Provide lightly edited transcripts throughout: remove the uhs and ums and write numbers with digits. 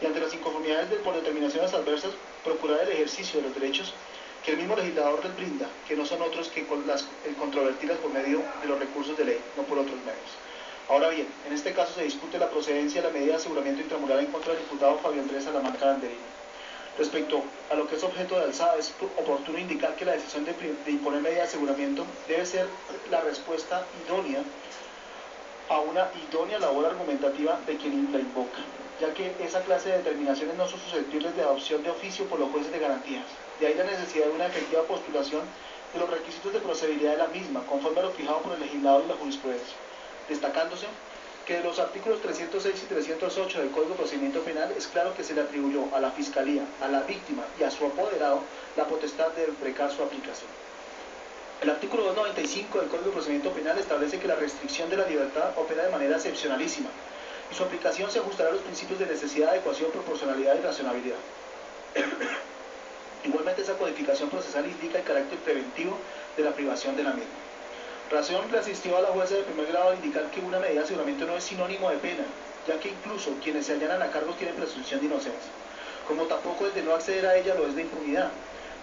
y ante las inconformidades por determinaciones adversas, procurar el ejercicio de los derechos que el mismo legislador les brinda, que no son otros que el controvertirlas por medio de los recursos de ley, no por otros medios. Ahora bien, en este caso se discute la procedencia de la medida de aseguramiento intramural en contra del diputado Fabio Andrés Salamanca Banderini. Respecto a lo que es objeto de alzada, es oportuno indicar que la decisión de imponer medida de aseguramiento debe ser la respuesta idónea a una idónea labor argumentativa de quien la invoca, ya que esa clase de determinaciones no son susceptibles de adopción de oficio por los jueces de garantías. De ahí la necesidad de una efectiva postulación de los requisitos de procedibilidad de la misma, conforme a lo fijado por el legislador y la jurisprudencia, destacándose que de los artículos 306 y 308 del Código de Procedimiento Penal es claro que se le atribuyó a la Fiscalía, a la víctima y a su apoderado la potestad de brecar su aplicación. El artículo 295 del Código de Procedimiento Penal establece que la restricción de la libertad opera de manera excepcionalísima y su aplicación se ajustará a los principios de necesidad, adecuación, proporcionalidad y razonabilidad. Igualmente, esa codificación procesal indica el carácter preventivo de la privación de la misma. Razón le asistió a la jueza de primer grado al indicar que una medida de aseguramiento no es sinónimo de pena, ya que incluso quienes se allanan a cargos tienen presunción de inocencia, como tampoco el de no acceder a ella lo es de impunidad,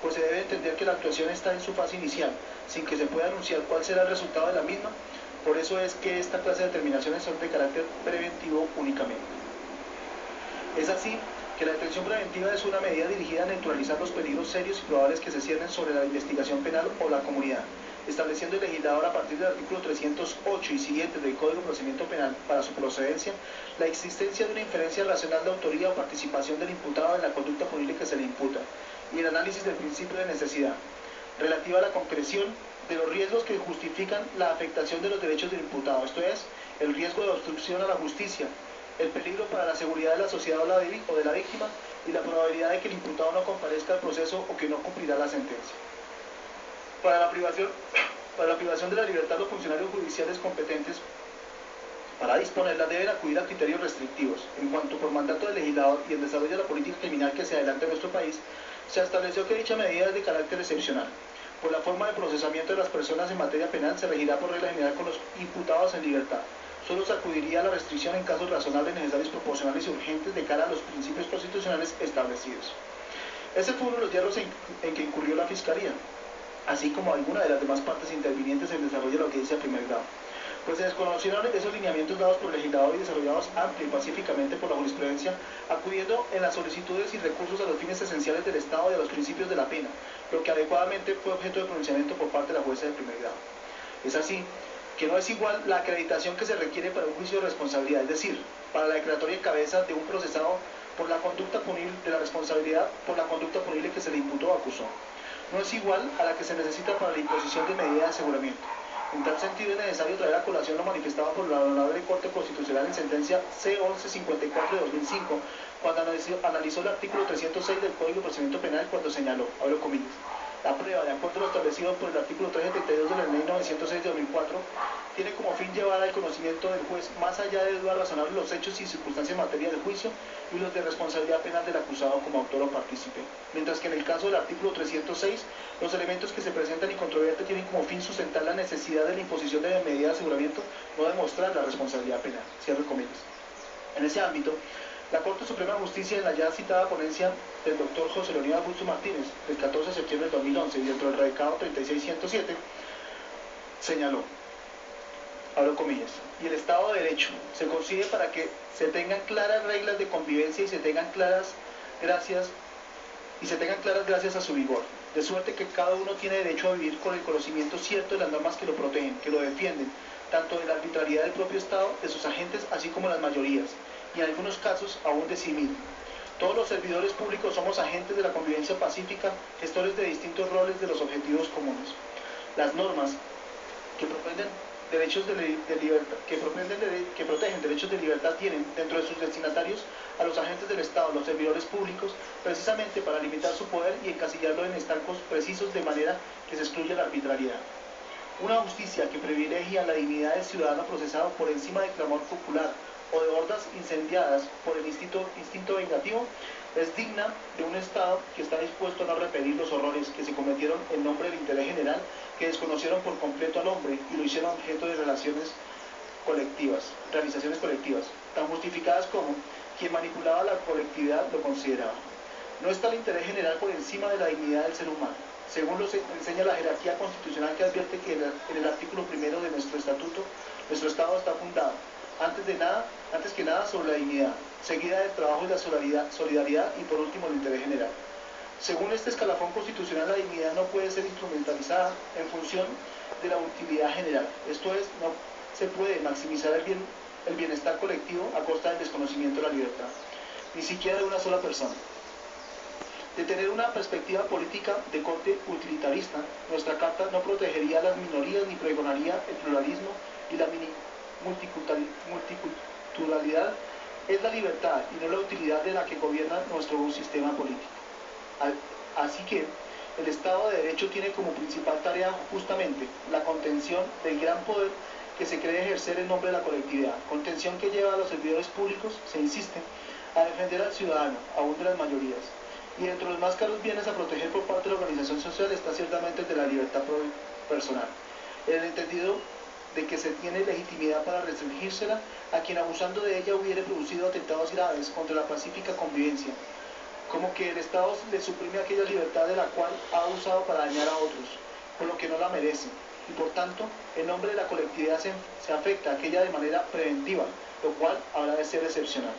pues se debe entender que la actuación está en su fase inicial, sin que se pueda anunciar cuál será el resultado de la misma. Por eso es que esta clase de determinaciones son de carácter preventivo únicamente. Es así que la detención preventiva es una medida dirigida a neutralizar los peligros serios y probables que se ciernen sobre la investigación penal o la comunidad, estableciendo el legislador a partir del artículo 308 y siguientes del Código de Procedimiento Penal para su procedencia la existencia de una inferencia racional de autoría o participación del imputado en la conducta punible que se le imputa, y el análisis del principio de necesidad, relativa a la concreción de los riesgos que justifican la afectación de los derechos del imputado, esto es, el riesgo de obstrucción a la justicia, el peligro para la seguridad de la sociedad o de la víctima y la probabilidad de que el imputado no comparezca al proceso o que no cumplirá la sentencia. Para la privación de la libertad, los funcionarios judiciales competentes para disponerla deben acudir a criterios restrictivos. En cuanto por mandato del legislador y el desarrollo de la política criminal que se adelanta en nuestro país, se estableció que dicha medida es de carácter excepcional. Por la forma de procesamiento de las personas en materia penal se regirá por regla general con los imputados en libertad. Solo se acudiría a la restricción en casos razonables, necesarios, proporcionales y urgentes de cara a los principios constitucionales establecidos. Ese fue uno de los hierros en que incurrió la Fiscalía, así como alguna de las demás partes intervinientes en el desarrollo de la audiencia de primer grado, pues se desconocieron esos lineamientos dados por el legislador y desarrollados amplia y pacíficamente por la jurisprudencia, acudiendo en las solicitudes y recursos a los fines esenciales del Estado y a los principios de la pena, lo que adecuadamente fue objeto de pronunciamiento por parte de la jueza de primer grado. Es así que no es igual la acreditación que se requiere para un juicio de responsabilidad, es decir, para la declaratoria en cabeza de un procesado por la conducta punible, de la responsabilidad por la conducta punible que se le imputó o acusó. No es igual a la que se necesita para la imposición de medida de aseguramiento. En tal sentido es necesario traer a colación lo manifestado por la Honorable Corte Constitucional en sentencia C-1154 de 2005, cuando analizó el artículo 306 del Código de Procedimiento Penal, cuando señaló, abro comillas, la prueba, de acuerdo a lo establecido por el artículo 372 de la Ley 906 de 2004, tiene como fin llevar al conocimiento del juez, más allá de duda razonable, los hechos y circunstancias en materia de juicio y los de responsabilidad penal del acusado como autor o partícipe. Mientras que en el caso del artículo 306, los elementos que se presentan y controvertidos tienen como fin sustentar la necesidad de la imposición de medida de aseguramiento, no demostrar la responsabilidad penal. Cierro comillas. En ese ámbito, la Corte Suprema de Justicia, en la ya citada ponencia del doctor José Leonidas Augusto Martínez, del 14 de septiembre de 2011, y dentro del radicado 36107, señaló, abro comillas, y el Estado de Derecho se concibe para que se tengan claras reglas de convivencia y se tengan claras gracias a su vigor, de suerte que cada uno tiene derecho a vivir con el conocimiento cierto de las normas que lo protegen, que lo defienden, tanto de la arbitrariedad del propio Estado, de sus agentes, así como de las mayorías, y en algunos casos aún de sí mismo. Todos los servidores públicos somos agentes de la convivencia pacífica, gestores de distintos roles de los objetivos comunes. Las normas que protegen derechos de libertad tienen dentro de sus destinatarios a los agentes del Estado, los servidores públicos, precisamente para limitar su poder y encasillarlo en estancos precisos de manera que se excluya la arbitrariedad. Una justicia que privilegia la dignidad del ciudadano procesado por encima del clamor popular o de hordas incendiadas por el instinto vengativo es digna de un Estado que está dispuesto a no repetir los horrores que se cometieron en nombre del interés general, que desconocieron por completo al hombre y lo hicieron objeto de realizaciones colectivas, tan justificadas como quien manipulaba la colectividad lo consideraba. No está el interés general por encima de la dignidad del ser humano, según lo enseña la jerarquía constitucional que advierte que en el artículo 1 de nuestro estatuto, nuestro Estado está fundado, antes que nada sobre la dignidad, seguida del trabajo y la solidaridad y por último el interés general. Según este escalafón constitucional, la dignidad no puede ser instrumentalizada en función de la utilidad general, esto es, no se puede maximizar el bienestar colectivo a costa del desconocimiento de la libertad, ni siquiera de una sola persona. De tener una perspectiva política de corte utilitarista, nuestra Carta no protegería a las minorías ni pregonaría el pluralismo y la multiculturalidad. Es la libertad y no la utilidad de la que gobierna nuestro sistema político. Así que el Estado de Derecho tiene como principal tarea justamente la contención del gran poder que se cree ejercer en nombre de la colectividad, contención que lleva a los servidores públicos, se insiste, a defender al ciudadano, aún de las mayorías. Y entre los más caros bienes a proteger por parte de la organización social está ciertamente el de la libertad personal, en el entendido de que se tiene legitimidad para restringírsela a quien abusando de ella hubiere producido atentados graves contra la pacífica convivencia, como que el Estado le suprime aquella libertad de la cual ha abusado para dañar a otros, por lo que no la merece, y por tanto, en nombre de la colectividad se afecta a aquella de manera preventiva, lo cual habrá de ser excepcional.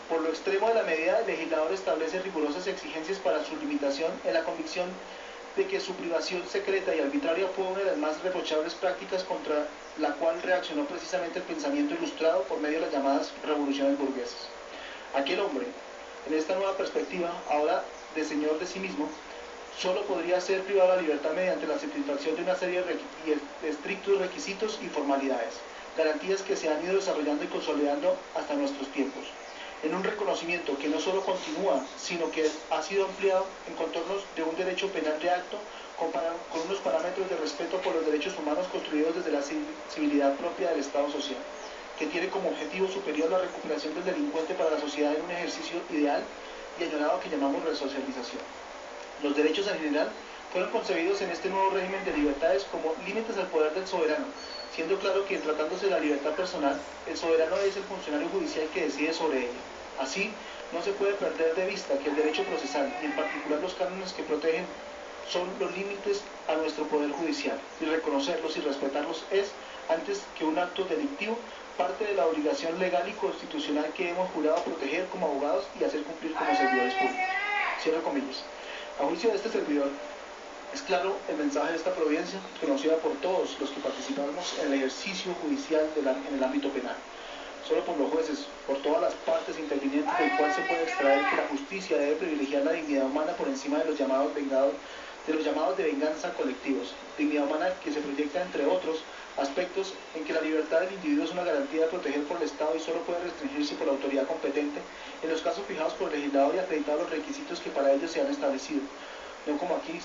Por lo extremo de la medida, el legislador establece rigurosas exigencias para su limitación en la convicción de que su privación secreta y arbitraria fue una de las más reprochables prácticas contra la cual reaccionó precisamente el pensamiento ilustrado por medio de las llamadas revoluciones burguesas. Aquel hombre, en esta nueva perspectiva, ahora de señor de sí mismo, solo podría ser privado de la libertad mediante la satisfacción de una serie de estrictos requisitos y formalidades, garantías que se han ido desarrollando y consolidando hasta nuestros tiempos, en un reconocimiento que no solo continúa, sino que ha sido ampliado en contornos de un derecho penal de acto con unos parámetros de respeto por los derechos humanos construidos desde la civilidad propia del Estado social, que tiene como objetivo superior la recuperación del delincuente para la sociedad en un ejercicio ideal y añorado que llamamos resocialización. Los derechos en general fueron concebidos en este nuevo régimen de libertades como límites al poder del soberano, siendo claro que en tratándose de la libertad personal, el soberano es el funcionario judicial que decide sobre ella. Así, no se puede perder de vista que el derecho procesal, y en particular los cánones que protegen, son los límites a nuestro poder judicial, y reconocerlos y respetarlos es, antes que un acto delictivo, parte de la obligación legal y constitucional que hemos jurado proteger como abogados y hacer cumplir como servidores públicos. Cierro comillas. A juicio de este servidor, es claro el mensaje de esta providencia, conocida por todos los que participamos en el ejercicio judicial en el ámbito penal. Solo por los jueces, por todas las partes intervinientes, del cual se puede extraer que la justicia debe privilegiar la dignidad humana por encima de los llamados de venganza colectivos. Dignidad humana que se proyecta, entre otros aspectos, en que la libertad del individuo es una garantía de proteger por el Estado y solo puede restringirse por la autoridad competente en los casos fijados por el legislador y acreditados los requisitos que para ellos se han establecido, no como aquí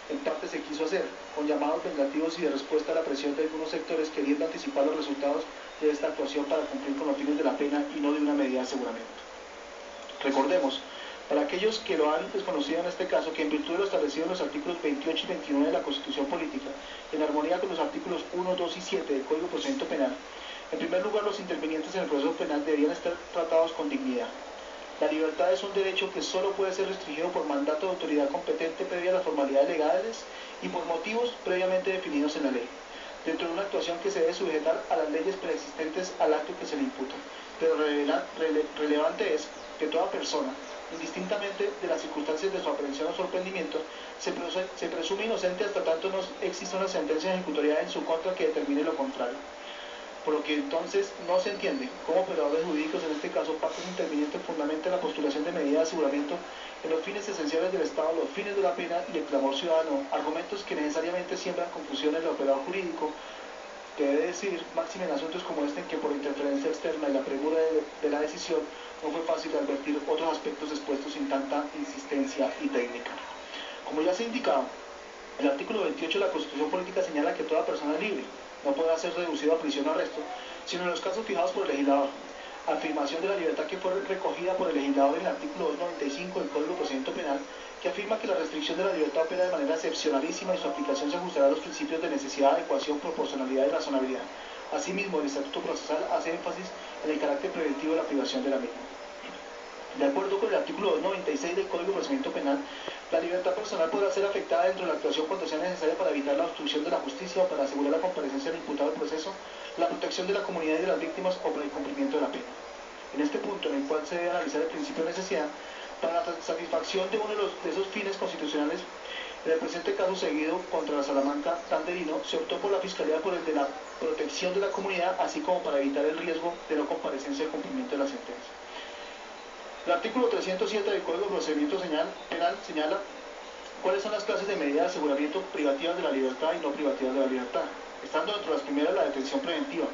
en parte se quiso hacer, con llamados vengativos y de respuesta a la presión de algunos sectores queriendo anticipar los resultados de esta actuación para cumplir con los fines de la pena y no de una medida de aseguramiento. Recordemos, para aquellos que lo han desconocido en este caso, que en virtud de lo establecido en los artículos 28 y 29 de la Constitución Política, en armonía con los artículos 1, 2 y 7 del Código de Procedimiento Penal, en primer lugar los intervinientes en el proceso penal deberían estar tratados con dignidad. La libertad es un derecho que solo puede ser restringido por mandato de autoridad competente previa a las formalidades legales y por motivos previamente definidos en la ley, dentro de una actuación que se debe sujetar a las leyes preexistentes al acto que se le imputa. Pero relevante es que toda persona, indistintamente de las circunstancias de su aprehensión o sorprendimiento, se presume inocente hasta tanto no exista una sentencia ejecutoriada en su contra que determine lo contrario. Por lo que entonces no se entiende cómo operadores jurídicos, en este caso partes intervinientes, fundamentan la postulación de medidas de aseguramiento en los fines esenciales del Estado, los fines de la pena y el clamor ciudadano, argumentos que necesariamente siembran confusión en el operador jurídico, que debe decidir máxime en asuntos como este, en que por interferencia externa y la premura de la decisión no fue fácil advertir otros aspectos expuestos sin tanta insistencia y técnica. Como ya se ha indicado, el artículo 28 de la Constitución Política señala que toda persona es libre, no podrá ser reducido a prisión o arresto, sino en los casos fijados por el legislador. Afirmación de la libertad que fue recogida por el legislador en el artículo 295 del Código de Procedimiento Penal, que afirma que la restricción de la libertad opera de manera excepcionalísima y su aplicación se ajustará a los principios de necesidad, adecuación, proporcionalidad y razonabilidad. Asimismo, el Estatuto Procesal hace énfasis en el carácter preventivo de la privación de la misma. De acuerdo con el artículo 296 del Código de Procedimiento Penal, la libertad personal podrá ser afectada dentro de la actuación cuando sea necesaria para evitar la obstrucción de la justicia o para asegurar la comparecencia del imputado al proceso, la protección de la comunidad y de las víctimas o para el cumplimiento de la pena. En este punto, en el cual se debe analizar el principio de necesidad, para la satisfacción de uno de esos fines constitucionales, en el presente caso seguido contra la Salamanca Tanderino, se optó por la Fiscalía por el de la protección de la comunidad, así como para evitar el riesgo de no comparecencia del cumplimiento de la sentencia. El artículo 307 del Código de Procedimiento Penal señala cuáles son las clases de medidas de aseguramiento privativas de la libertad y no privativas de la libertad, estando dentro de las primeras la detención preventiva,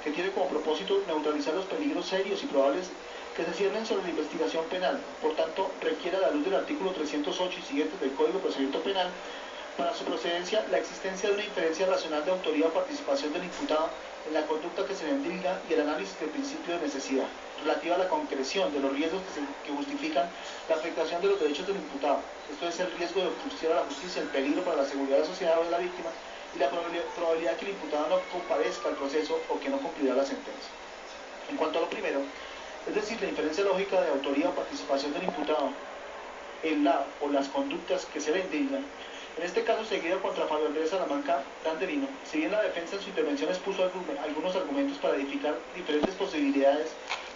que tiene como propósito neutralizar los peligros serios y probables que se ciernen sobre la investigación penal. Por tanto, requiere a la luz del artículo 308 y siguientes del Código de Procedimiento Penal, para su procedencia, la existencia de una inferencia racional de autoría o participación del imputado en la conducta que se le endilga y el análisis del principio de necesidad, relativa a la concreción de los riesgos que justifican la afectación de los derechos del imputado. Esto es el riesgo de obstrucción a la justicia, el peligro para la seguridad de la sociedad o de la víctima y la probabilidad que el imputado no comparezca al proceso o que no cumplirá la sentencia. En cuanto a lo primero, es decir, la inferencia lógica de autoría o participación del imputado en la o las conductas que se le endilgan, en este caso seguido contra Fabio Andrés Salamanca Tanderino, si bien la defensa en su intervención expuso algunos argumentos para edificar diferentes posibilidades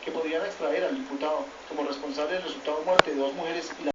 que podrían extraer al imputado como responsable del resultado de muerte de dos mujeres y